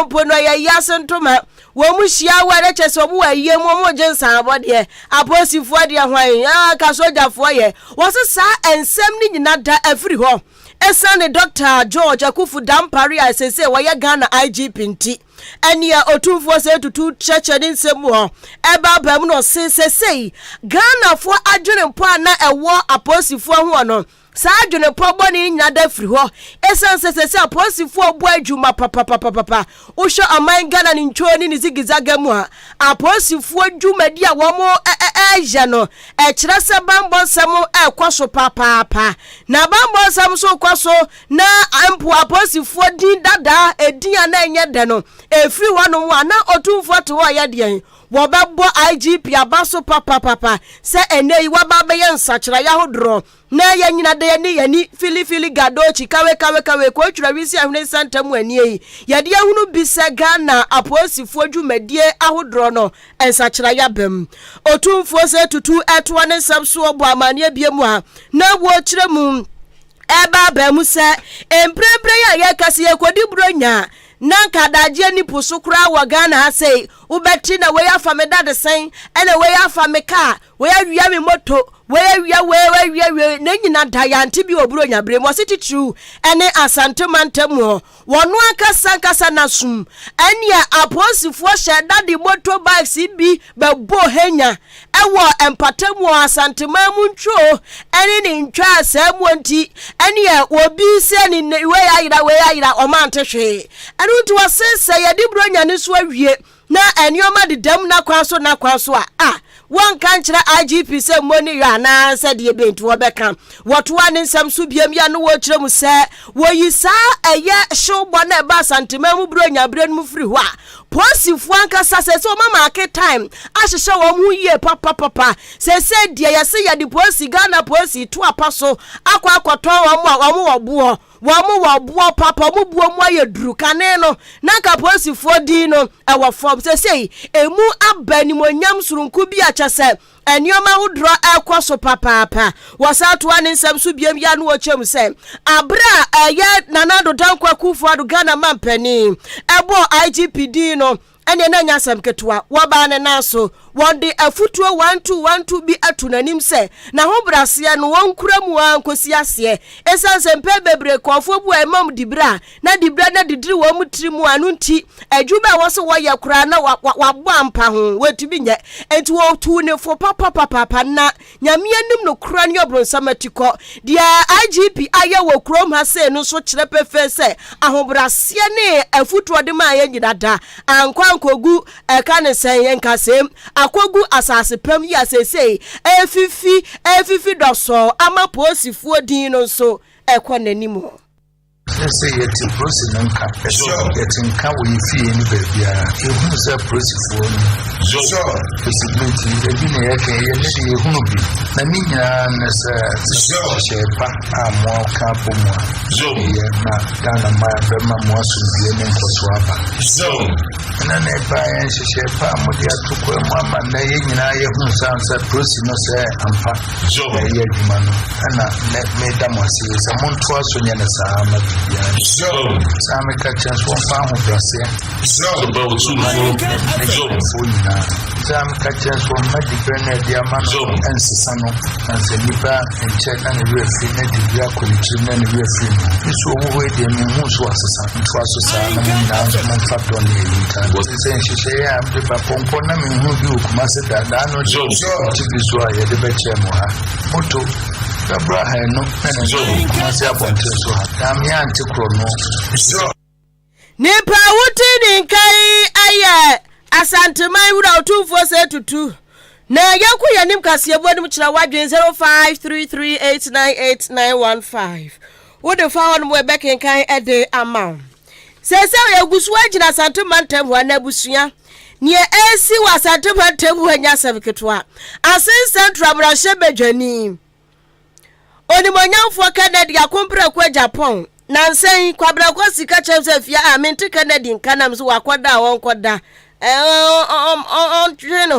mpo no ya yasentoma wo mu hia ware chese mu aye mu jensan abode aposifo de hwan ka sojafo ye wo se sa ensem ni nyina da afiri ho esane Dr. George Akufu Dampari asese wo ye Ghana IGP nti enia otumfo se tutu cheche ni nsemu ho eba bam no sesei Ghana fo adwene mpo ana ewo aposifo ho no sa adwene pobo ni nyada firi ho esan sesese aposifo obo adwuma papa usho aman Ghana ni nchoni ni zigizaga mu ha aposifo adwuma dia wo mo eje no kire se bambo sam ekwaso papa na bambo sam so kwaso na ampo aposifo din dada edin ana enye de no efiri ho no wa na otumfo to ho ya de wababo IGP abaso papa se enei wababa ye nsachira ya hodro na ya nyina de yani fili gadochi kawe ko twura wisi ahune santam ani yi ya de ahunu bi se Ghana aposifo adwumadie ahodro no ensachira ya bam otumfo se tutu eto ne samso obo amane biemu ha na wo kire mu eba bamu se emprempre ya kase yakodi bronya nanka daje ni pusukura wa Ghana ha sei ubeti na we afa me dade sen ene we afa me car we awia me moto we na nyina dayanti bi oburo nyabre mo siti true ene asante mantemu wono akasa nasum ene aposifo hye dade moto bikes bi bebo henya ewo empatemu asante mamu ntwo ene ni ntwa asemu nti ene obi se ni we ayira o mante hwe ene nti wasese ye di bro nya ne so awie na enioma de dam na kwaso a wan kanchira IGP se moni ya na se de bentu obeka wotoa ne nsam so biam ya no wo kire mu se wo yisa eye showbo na ba santima mu bro nya bre mu firi ho a posifu ankasa se so mama ke time ahihye wo mu yie papa se de ya se ya de posi Ghana posi to apaso akwato wo mu wo papa mu buo mu ayeduru kane no na ka posifu di no ewo form se emu abani monyam surunku bi achase enioma hudro ekwoso papa wasatu ani nsem so biam ya no wo chem se abra eye nanado dankwa kufu adu Ghana mampani ebo IGPD no ene na nyasam ketua waba ne naso wonde afutuo 1212 bi atunanim se na ho brase no wonkura mu ankosi ase esanse mpe bebre kofo bu emam dibra na didiri wo mutiri mu anu nti adwuma wo so wo ye kura na wabo ampa ho wetubi nye enti wo tu ne fo papa na nyame anim no kura ne obronsamatiko dia IGP aye wo krom ha se no so kire pefe se ahobrase ne afutuo de ma ye nyidada ankwankogu eka ne sen yen kasem akogu asase pam ya sesei efifi doso ama posifuo din no so ekwananimo say yet in process nka getting ka we fie ni bebia ehunu se posifuo so possibility ebi na yake ye ne de ehunu bi na minya na se shepa amo ka pomo ye na Ghana ma be ma mo asu bi ne nkoso aba na ba ye shepa mo dia tukwa mo ama na ye nyina ye hunu sansa process no se ampa ye adwuma no na me da mo se mo nto aso nya na sa ama so some catchers won't found Brazil. So about 2 some catchers from Magic Bernard, Diamond, and Sano, and Senipa, and check and referee, and the Yakulichi, and the referee. This will wait the moons was a son, twas a son, and now fact on the time. What is saying? She say, I'm the Paponam, who do Master Dano Joe, to be so I had the Bechemoha. Moto. Abraham no so kumasi aponte so ami antikrono so nipa wuti din kai aya asanteman wura otufo se tutu na yaku yanim kasiebo nim kira wadwen 0533898915 wo de fa won mo beken kan ede amount se yagusu agina asanteman temwa na busua nie esi wa asanteman temwa nya sabeketwa assistant trabrashe bedwani Onimonyamfo Kennedy akompra kwa Japan nansen kwabra kwa sika chemse fia amenti Kennedy nkanam so wakoda wonkoda on train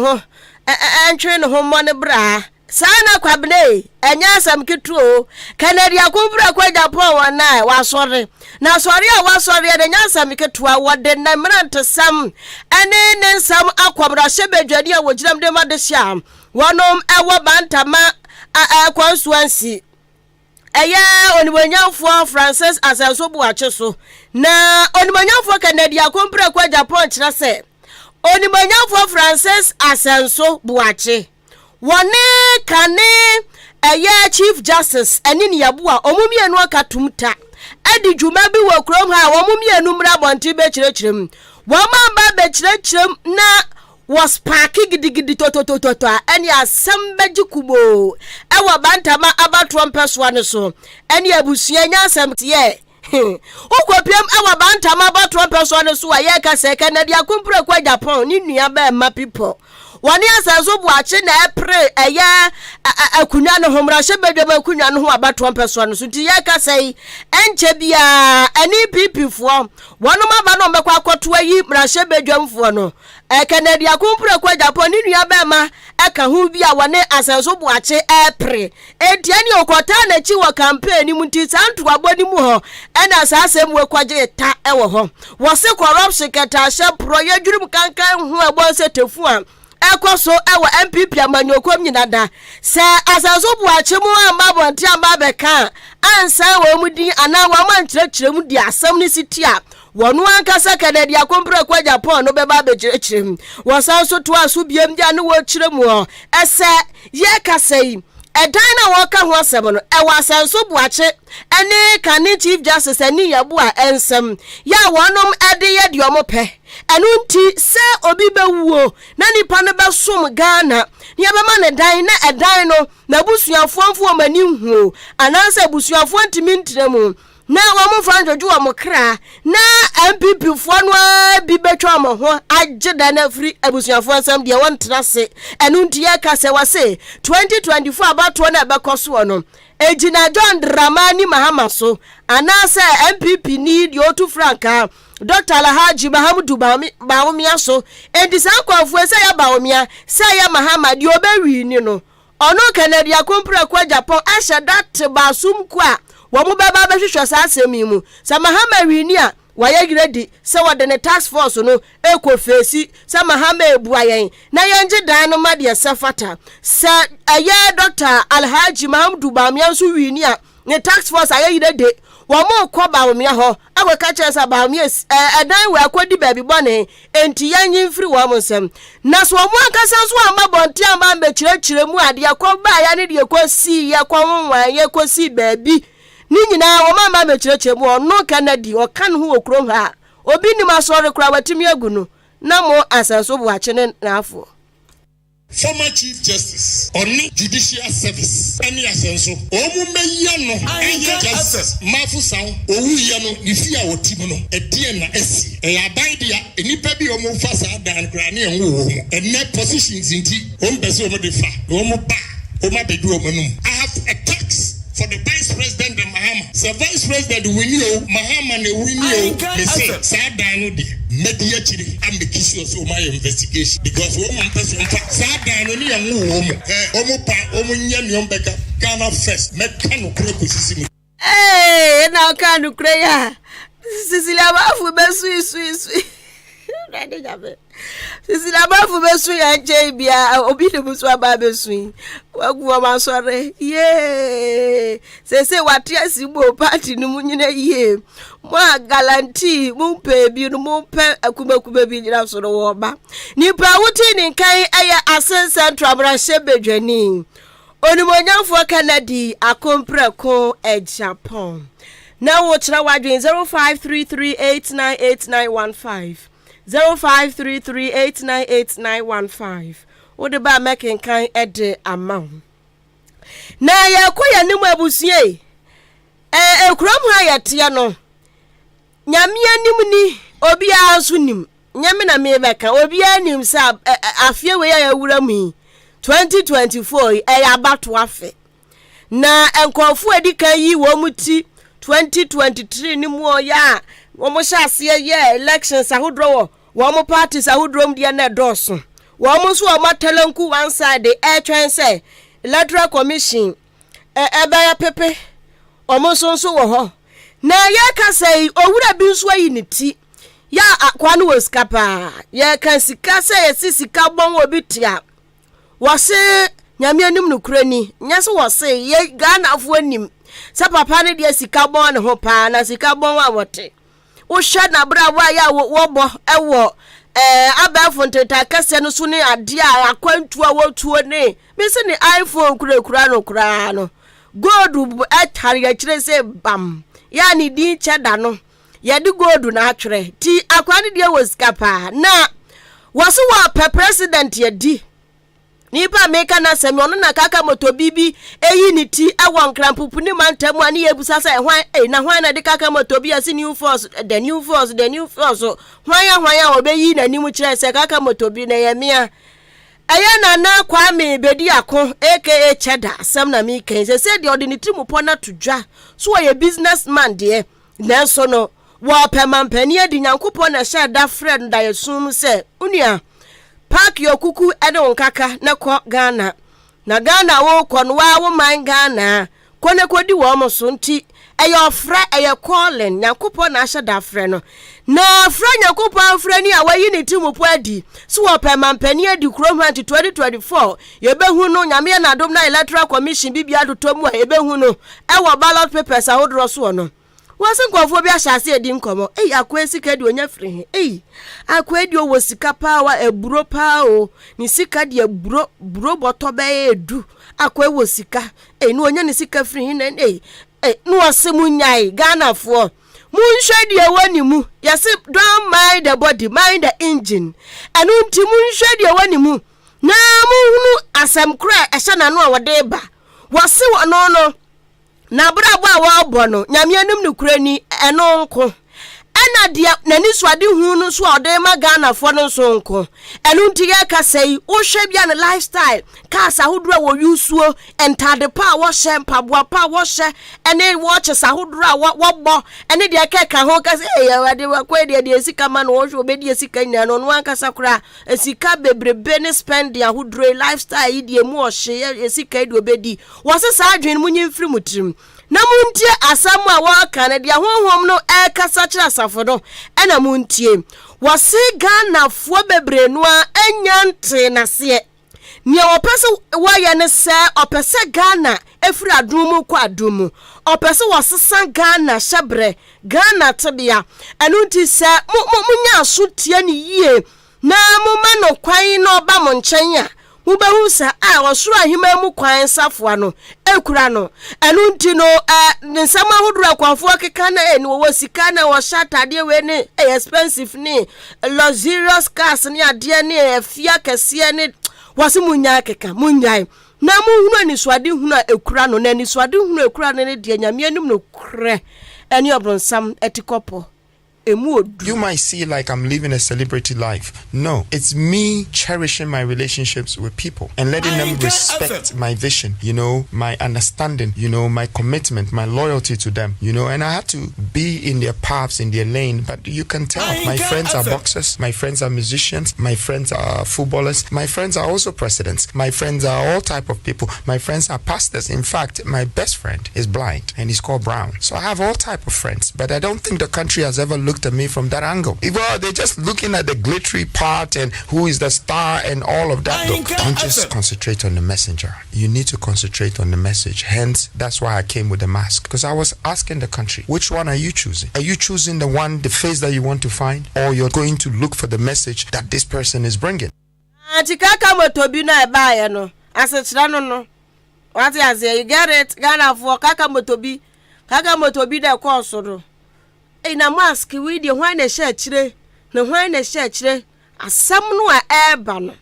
ho mo ne bra sana kwabne enya sam kitro Kennedy akumbra kwa Japan wana wasori na sori a wasori de nya sam kitwa wode na mrante sam ene ne sam akwabra shebedwade a wogiram de madehia wonom ewo bantama constituency eye onibonyamfo Francis Asenso buache so na onibonyamfo Kennedy akumbra kwa Japan kira se onibonyamfo Francis Asenso buache wone kane eye Chief Justice enini yabua omumienu akatumta edi dwuma bi wo krom ha omumienu mra bonti be kirekirem woma ba kirekirem na was parking gidigidi toto eni asembegi kubo ewa bantama abatro mpeswa ne so eni abusua nya asemtie ukopiem ewa bantama abatro mpeswa ne so aye ka se Kennedy akumpre kwa Japan ni nua ba ma people wani Asenso buache na epre eye akunya no homra shebedwam akunya no ho abatro mpeswa no so ti ye ka sei enche bia eni pipifo wono ma ba no mbekwa akoto ayi mra shebedwamfo no Kennedy akumpre kwa Japan ni nua ba ma eka hu bia wani Asenso buache epre etiani okota na chi wo campaign mu ti santo aboni mu ho ena asasem we kwaje ta ewo ho wo se corruption keta she pro ye dwurum kankan hu abo se tefu a ekoso ewo MPP amanyokom nyinada se Asenso buache mu amba bonti amba beka ansa wo mudi ana wa mankyerɛkyerɛ mu di asam ne sitia wonu ankasa Kennedy akumpre kwa Japan no beba bekyerɛkyerɛ wo sanso to aso biem dia ne wo kyerɛ mu ese ye kasai edan na wo ka ho asem no ewo Asenso buache ene kane Chief Justice eni yabu a ensem ya wonom ede ye de omope enu nti se obi bewuo na nipa no besom Ghana ye bema ne dan na edan no na busuafo amfo mani hu anansa busuafo ntimi ntremu na wo mfanjoju wo mkra na MPP fo no bi betwa mo ho ageda na free abusuafo asam de won trase enu nti ye ka se wase 2024 abato na bekoso no ejina John Dramani Mahama so anase MPP ni di otu franka Dr. Alhaji Mahamudu Bawumia so edisa kwafo se ya Bawumia se ya Mahama di obewi ni no ono Kennedy akumpre kwa Japan asha dat basum kwa wo mu baba behwehwe sa asemi mu sa Mahama wini a waye gredi se wode ne task force no ekofesi sa Mahama ebu ayen na yenje dan no made sefata sa aye Dr. Alhaji Mahamudu Bawumia so wini a ne task force aye gredi wo mo ko Bawumia ho akweka kyesa Bawumia edan we akodi baby bone enti yanyi mfiri wo mo nsem na so mo akasa so amba bonti amba be kyerɛkyerɛ mu ade akɔba ya ne de ekosi ya kwonwan ye kosi baby ni nyina wo mama be kyerɛkyerɛ mu ono Kennedy o kan ho okrom ha obi ni masori kura watimi agunu na mo Asenso buache ne nafo Former Chief Justice Oni Judicial Service Any Asenso Omu meya no Ahenkan Justice Mafu Sound Owu ya no Ifi a wotimu no Edie na esi Abadia enipa bi omu fa sa dan kra ne enwo wo mu ene positions nti ompese omu de fa omu ba omu abedu omu num I have a tax for the Vice President of Mahama. So Vice President winio Mahama ne winio me say sa dan no de media chiri am be kiss us my investigation because woman person sa dan no ne enwo wo mu omu pa omu nya ne ombeka Ghana first meka no kure kosisi mu na ka no kure ya Cecilia bafu be sui Rade jabe Cecilia bafu be sui anje bia obi de muso aba be sui wagu wa masore ye se wati asibo party ni munyina ye mo guarantee mo pe bi no mo pe akuma bi nyira so wo ba ni pa wuti ni kan aya Asen Central Branche bedwani onimonyamfo Kennedy akumpre ko Japan na wo kira wadwen 0533898915 0533898915 wo de ba making kan ede amount na yakoya nimu abusie ekrom ha yetia no nyame anim ni obi aso nim nyame na me beka obi anim sa afie we ya wura mu 2024 abato afe na enkofu edikan yi wo muti 2023 ni mu ya wo mo hyase ye elections ahodro wo mo parties ahodrom dia na doso wo mo so wo matelanku one side e twen say electoral commission ebaya pepe omosonso wo ho na ye ka say owura bi nso ayi ne ti ya akwa no woskapa ye kan sika say sika bon obi tia wo se nyame anim no kurani nya so wo se ye Ghana fo anim sa papa ne de sika bon ne ho pa na sika bon wa wote wo hwa na bra wa ya wo bo ewo abafo nteta kase no so ne ade a akwantu a wotuo ne me se ne iPhone kura no gold atare ya kire se bam ya ni din cheda no ye di gold na atwere ti akwani de woskapa na waso wa president ye di nipa meka na semi ono na kaka moto bibi eyi ni ti awon krampupu ni mantamu ani ebusa sa hwan na hwan na de kaka moto bi asi new force the new force hwan ya obeyi na nimu kire se kaka moto bi na ye mia aya na kwa me bedi akon aka cheda asem na mi kan se de ordinary mu pona to dwa so ye businessman de na so no wo pemampani adi nyankopon na sha da friend da yesum se unia park your kuku ede onkaka na ko Ghana na Ghana wo kono wa wo man Ghana kone kodi wo mo so nti eyo fra eyo calling nyankopon na sha da friend no na fra nyankopon fra ni awayi ne timu po adi so wo pemampani adi krom 2024 ye behu no nyame na dom na electoral commission bibia do tomu ye behu no ewo ballot papers ahodro so no wase nkofo bi ahase edi nkomo akwa sika di onya firi akwa edi owo sika pa wa eburo pa o ni sika di eburo boto be edu akwa wo sika no onya ni sika firi na no wase munyai Ghana fo munhwe di ewani mu yase don't mind the body mind the engine anu nti munhwe di ewani mu na muhunu asem kra ehye na no awode ba wase wono no na brabo a wa bono nyame anim ne kurani eno nko ena dia nani swade hu no so ode ma Ghana fo no so nko eno nti ya ka sei wo hwe bia ne lifestyle ka sa hodura wo yusuo entade pa wo hye mpaboa pa wo hye ene watch sa hodura wo bo ene dia ka ho ka sei ya wade wa kwa dia sika ma no wo hwe obedi sika nya no no anka sakura sika bebrebe ne spend ya hodura lifestyle die mu o hye sika di obedi wo se sa adwen mu nyimfiri mutrim na muntie asamu a waka na dia honhom no kasa kira safodo ena muntie wose Ghana fo bebre no a anyante na se ne opese waye ne se opese Ghana efiri adumu kwa adumu opese wosesa Ghana shebre Ghana tebia enu nti se munya asotie ne yie na muma no kwan no ba mo nchen a mubehu sa wosoro ahima mu kwan safo ano ekura no enu nti no nsama hodura kwafo keka na eni wo sika na wo shatade we ne expensive ni luxurious cars ni ade ni afia kese ni wose munya keka munyai na muhunu ani swade hunu ekura no na ani swade hunu ekura no ne de nyame anim no kre eni obronsam etikopo. You might see like I'm living a celebrity life. No, it's me cherishing my relationships with people and letting them respect my vision, my understanding, my commitment, my loyalty to them, and I have to be in their paths, in their lane. But you can tell my friends are boxers, my friends are musicians, my friends are footballers, my friends are also presidents, my friends are all type of people, my friends are pastors. In fact, my best friend is blind and he's called Brown. So I have all type of friends, but I don't think the country has ever looked at me from that angle. Well, they're just looking at the glittery part and who is the star and all of that. Look, don't just concentrate on the messenger. You need to concentrate on the message. Hence, that's why I came with the mask. Because I was asking the country, which one are you choosing? Are you choosing the one, the face that you want to find? Or you're going to look for the message that this person is bringing? Kaka motobi na ebaye no. Asechira no. What you say? You get it? Ghana for kaka motobi da kwa osoro. Na mask we dey hwan na share chire na hwan na share chire asam no a eba no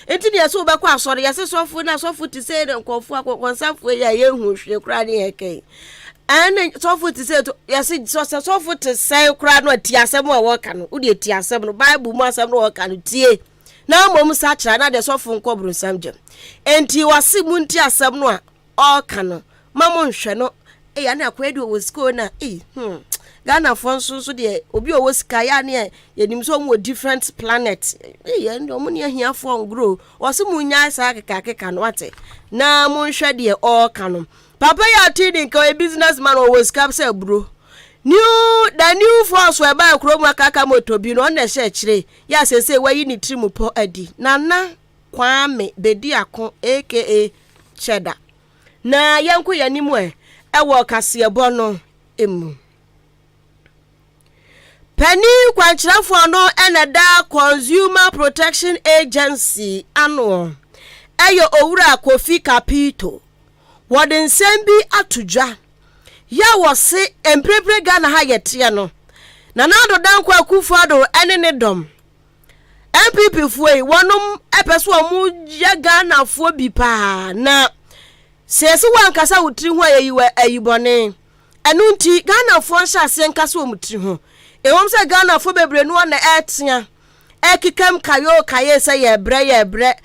enti dey so be kwa asore yase sofo na sofo ti say nkofo akonsafo ya ye hu hwe kra ne yeke ane sofo ti say yase sofo ti say kra no ti asam a wo ka no u dey ti asam no bible mu asam no wo ka no tie na mom sa kira na dey sofo nkobru samjem enti wase mu nti asam no a o ka no mamo hwe no ya na kwedi wo school na Ghana for so de obi o sika ya ne yenim so mo different planet ye ndo mo ne ahia for grow o se mu nya sa keka no ate na mo hwe de all kanu papa ya tini ka businessman o sika say bro the new force we buy krom akaka moto bi no na hye kire ya sese wayi ni trimu po adi nana kwame bedi akon aka Cheda na yanko yanimu ewo Kasiebo no emu Penny kwanchirafo no eneda Consumer Protection Agency ano eyo owura Kofi Kapito wodin sembi atudwa ya wose emprepre Ghana ha yetie no na nado danko akufado ene ne dom MPP fuei wonum epeso omu ya Ghana fo bi pa na sesi wankasa wutri ho ayibone enu nti Ghana fo hya se nkasa omutri ho ewom se Ghana fo bebre no na etia ekikam kaye se ye bre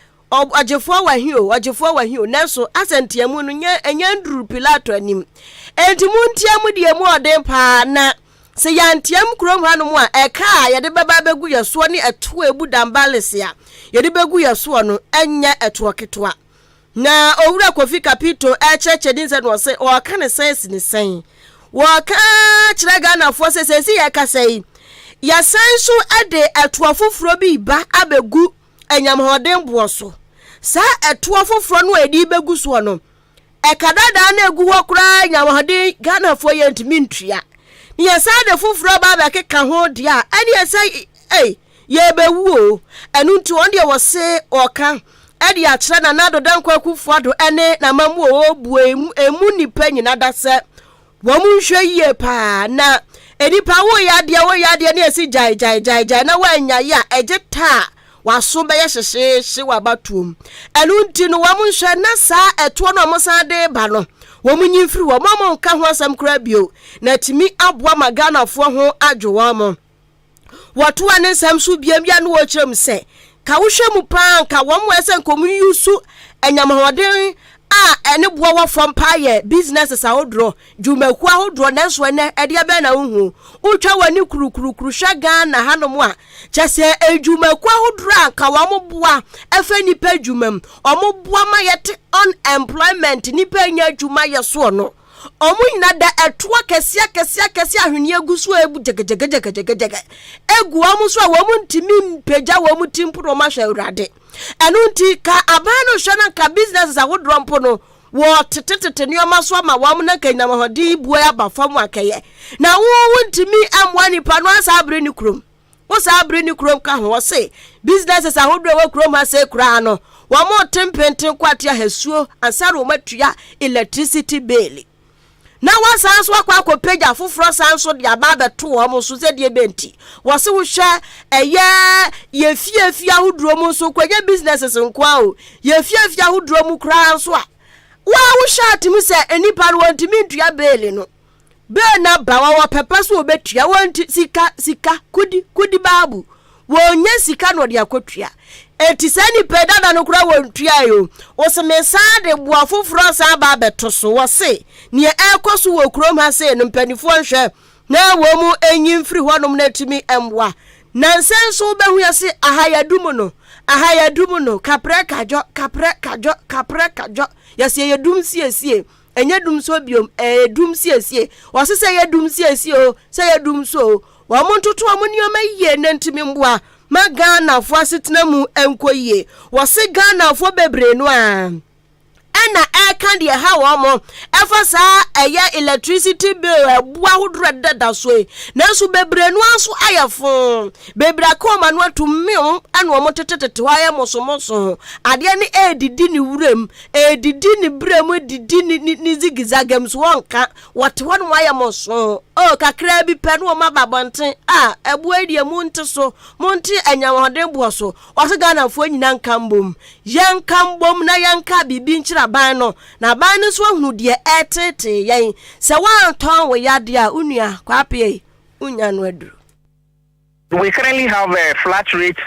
agefo wa hio nanso asentiamu no nya nduru Pilato anim enti muntiamu de mu odem pa na se yantiam krom hanom a eka ye de beba begu yeso ne eto ebu dambalesia ye de begu yeso no enya eto ketwa na owura Kofi Kapito echeche din se no se o ka ne sense ne sen wo ka kire Ghana fo se se ye ka sei ya senso ade eto afoforo bi ba abegu enyam hoden boso sa eto afoforo no edi begu so no ekadada na egu ho kura enyam hoden Ghana fo ye ntimi ntua ye sa de foforo ba ba keka ho dia ene ye say ye bewu enu nti on de wo se oka edi a kire na nado dan kwa kufuado ene na mamu obu emu nipa nyina da se wo mu hwe yie pa na enipa wo ya de na esi jai na wanya ya ejeta waso be ye hyehye wa batum enu nti no wo mu hwe na sa eto no mo san de ba no wo mu nyimfiri wo mo nka ho asam kra bio na timi aboa magana fo ho adwowa mo watu ane sam su bia no wo kyerem se ka wo hwe mu pa nka wo mo ese nkomu yusu enyamhoden a ene boa wo fom pa ye businesses ahodro jumaku ahodro nanso ene ede be na hu utwa wani kurukuru hwa Ghana hanom a kyese ejumaku ahodro anka wo mo boa efe nipa jumam omo boa ma yete unemployment nipa nya juma ye so no omu nyina da eto kesia ahwene aguso ebu jegejegejegejege egu omu so wo mu ntimi mpagya wo mu timpuro ma hwa urade enu nti ka abano hwa na ka businesses ahodro mpo no wo tetete nioma so ma wo mu na ka nyama hodi buo ya bafam akaye na wo ntimi amwa nipa no asa abre ni krom wo sa abre ni krom ka ho se businesses ahodro wo krom ha se kura no wo mo tempenten kwatia hasuo ansaro matua electricity bill na wasanso akwa page foforo sanso de ababa to wo mo so se de benti wo se wo hwa ye fie ahodro mo so kwanya businesses nkwa o ye fie ahodro mo kra so a wa wo hwa atimi se enipa no wantimi ntua bill no be na ba wa pepa so obetua wanti sika kudi babu wonye sika no de akotua etisani pedada no kura wontua yo o se mesade bua foforo sa ba beto so wo se ne ekoso wo krom ha se no mpanifo nhwe na wo mu enyimfiri honom na timi emwa nansenso behu ya se ahayadum no kapre kajo ya se yedum siesie enye dum so biom dum siesie wo se yedum siesie o se yedum so wo mu ntoto wo nioma yie na ntimi mboa ma Ghana fo asetena mu enkoyie wo se Ghana fo bebre no a ena eka de ha wo mo efa sa eye electricity bill bua hodro dada so nanso bebre no aso ayefo bebre akoma no atumi ena wo tetetete wa ya mosomoso ade ne edidi ni wurem edidi ni brem edidi ni zigizagem so wonka wote won wa ya moso o kakra bi pe no ma babonten a ebu edie mu nte so monte anyawoden bo so o Ghana fo nyina nkambom yankambom na yanka bibi nchira ban no na ban no so hunu de etete yen se wan ton we yade a unua kwapie unya no aduru. We currently have a flat rate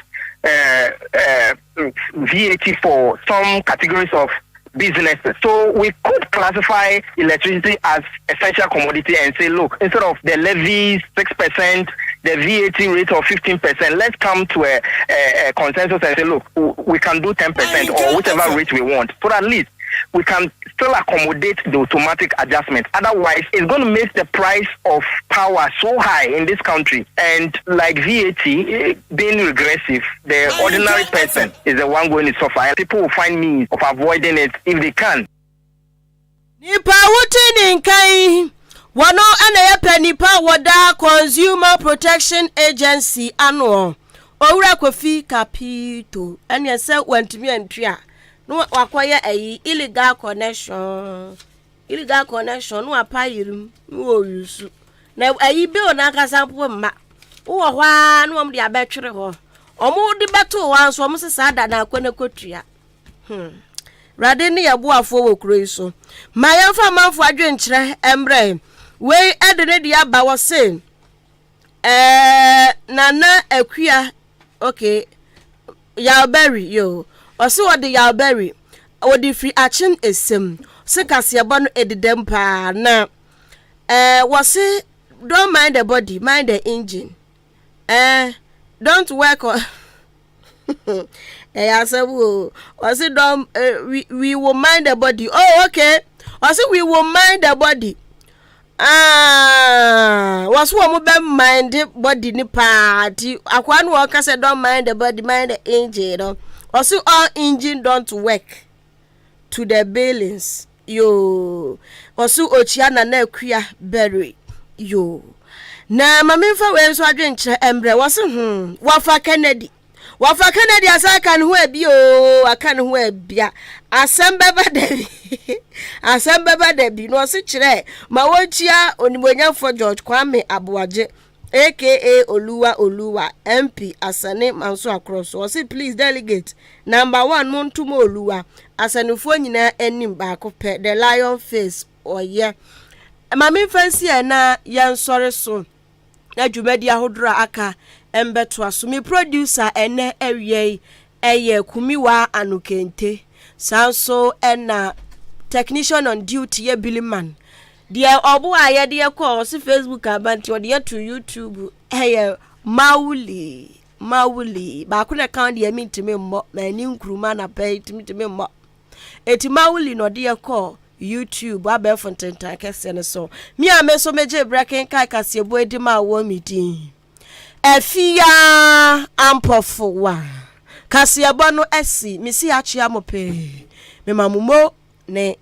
VAT for some categories of businesses. So we could classify electricity as essential commodity and say, look, instead of the levies 6%, the VAT rate of 15%, let's come to a consensus and say, look, we can do 10% or whichever rate we want. So at least we can still accommodate the automatic adjustment. Otherwise, it's going to make the price of power so high in this country. And like VAT being regressive, the ordinary person is the one going to suffer. People will find means of avoiding it if they can. Nipa wutini nkai wano ana yepe nipa wada Consumer Protection Agency ano owura Kofi Kapito ene yese wantumi antwa no wakoye ayi illegal connection no apayirim no yusu na ayi bill na kasampo ma wo hwa no de abetwere ho omo de beto wanso omo sesa da na akwane kotua rade ne yaboafo wo kuro so mayamfa manfo adwenkyere embre we edene dia ba wo se nana akua okay Yalberry yo osi wodi Yalberry wodi free action esem se Kasiebo no edidem pa na wasi don't mind the body, mind the engine. Don't work on wasi don't we will mind the body. Oh okay. Wasi we will mind the body. Wasi wo mo be mind the body ni party. Akwanu wo ka say don't mind the body, mind the engine. No? Also, all engine don't work to the balance. Yo. Also, Ochiana na kuya berry. Yo. Na mamimfa we so adwenkyere embre wose wafa Kennedy. Wafa Kennedy asaka no abi o, aka no abia. Asembeba debi. Asembeba debi no se kire ma wonchia onibonyafo George Kwame Abuaje. AKA Oluwa MP Asane Manso across. Was it please delegate number 1 Montumo Oluwa Asanufo nyina enim baako pe the lion face oye mami fancy na yan sorry so na dwumadi ahodra aka embeto aso me producer ene awie eye kumiwa anukente sanso ena technician on duty ye Billyman dia obu aye dia call si Facebook abantu ode to YouTube Mauli ba kuna kan dia mintime mmo na ni nkruma na pay timi mmo eti Mauli no dia call YouTube abe fontenta kese ne so mi ameso meje breaking kai Kasiebo edima wo meeting efia ampofo wa Kasiebo no esi misi achia mope me mamumo ne